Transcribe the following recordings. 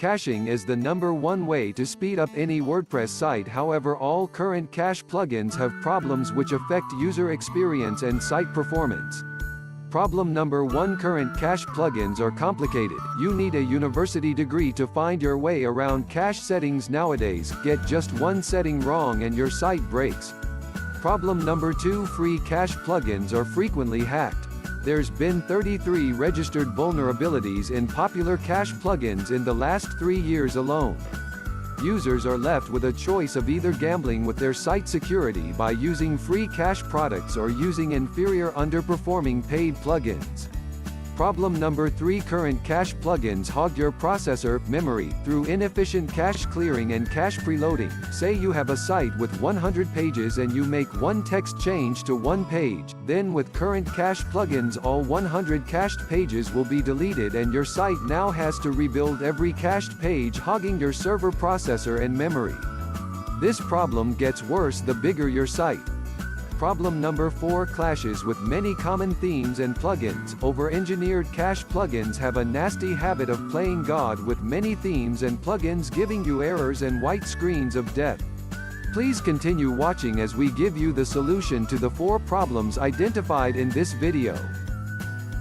caching is the #1 way to speed up any WordPress site. However, all current cache plugins have problems which affect user experience and site performance. Problem number 1: current cache plugins are complicated. You need a university degree to find your way around cache settings nowadays. Get just one setting wrong and your site breaks. Problem number 2: free cache plugins are frequently hacked. There's been 33 registered vulnerabilities in popular cache plugins in the last 3 years alone. Users are left with a choice of either gambling with their site security by using free cache products or using inferior underperforming paid plugins. Problem number 3: current cache plugins hog your processor memory through inefficient cache clearing and cache preloading. Say you have a site with 100 pages and you make one text change to one page. Then with current cache plugins, all 100 cached pages will be deleted and your site now has to rebuild every cached page, hogging your server processor and memory. This problem gets worse the bigger your site. Problem number 4: clashes with many common themes and plugins. Over-engineered cache plugins have a nasty habit of playing God with many themes and plugins, giving you errors and white screens of death. Please continue watching as we give you the solution to the 4 problems identified in this video.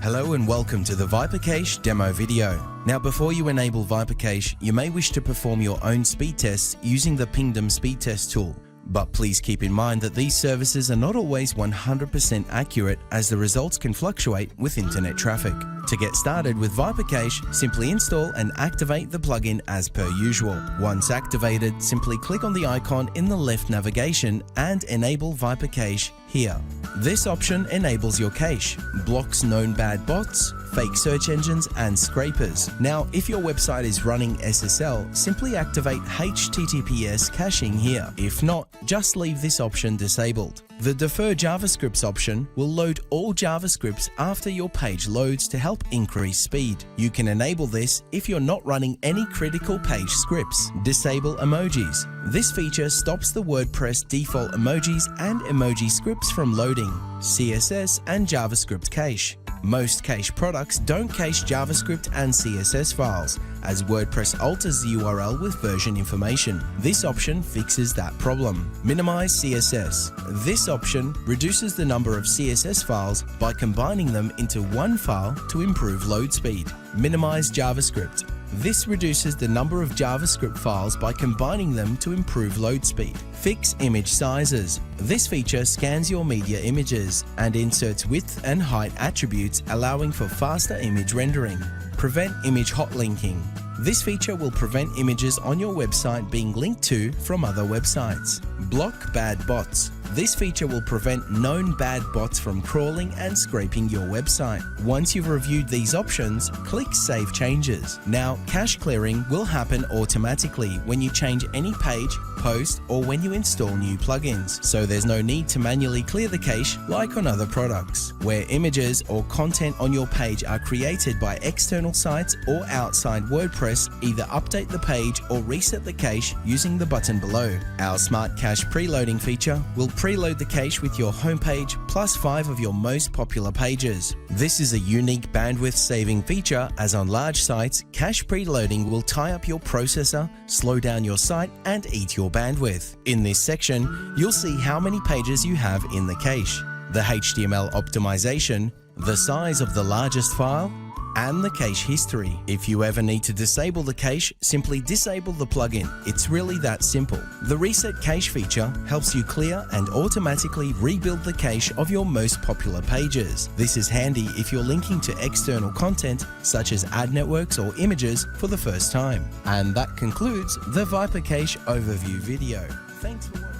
Hello and welcome to the ViperCache demo video. Now, before you enable ViperCache, you may wish to perform your own speed tests using the Pingdom speed test tool. But please keep in mind that these services are not always 100% accurate, as the results can fluctuate with internet traffic. To get started with ViperCache, simply install and activate the plugin as per usual. Once activated, simply click on the icon in the left navigation and enable ViperCache here. This option enables your cache, blocks known bad bots, fake search engines and scrapers. Now, if your website is running SSL, simply activate HTTPS caching here. If not, just leave this option disabled. The Defer JavaScripts option will load all JavaScripts after your page loads to help increase speed. You can enable this if you're not running any critical page scripts. Disable emojis. This feature stops the WordPress default emojis and emoji scripts from loading. CSS and JavaScript cache. Most cache products don't cache JavaScript and CSS files, as WordPress alters the URL with version information. This option fixes that problem. Minimize CSS. This option reduces the number of CSS files by combining them into one file to improve load speed. Minimize JavaScript. This reduces the number of JavaScript files by combining them to improve load speed. Fix image sizes. This feature scans your media images and inserts width and height attributes, allowing for faster image rendering. Prevent image hot linking. This feature will prevent images on your website being linked to from other websites. Block bad bots. This feature will prevent known bad bots from crawling and scraping your website. Once you've reviewed these options, click Save Changes. Now, cache clearing will happen automatically when you change any page, post, or when you install new plugins, so there's no need to manually clear the cache like on other products. Where images or content on your page are created by external sites or outside WordPress, either update the page or reset the cache using the button below. Our Smart Cache Preloading feature will preload the cache with your homepage plus 5 of your most popular pages. This is a unique bandwidth saving feature, as on large sites, cache preloading will tie up your processor, slow down your site and eat your bandwidth. In this section, you'll see how many pages you have in the cache, the HTML optimization, the size of the largest file, and the cache history. If you ever need to disable the cache, simply disable the plugin. It's really that simple. The Reset Cache feature helps you clear and automatically rebuild the cache of your most popular pages. This is handy if you're linking to external content such as ad networks or images for the first time. And that concludes the ViperCache overview video. Thanks for watching.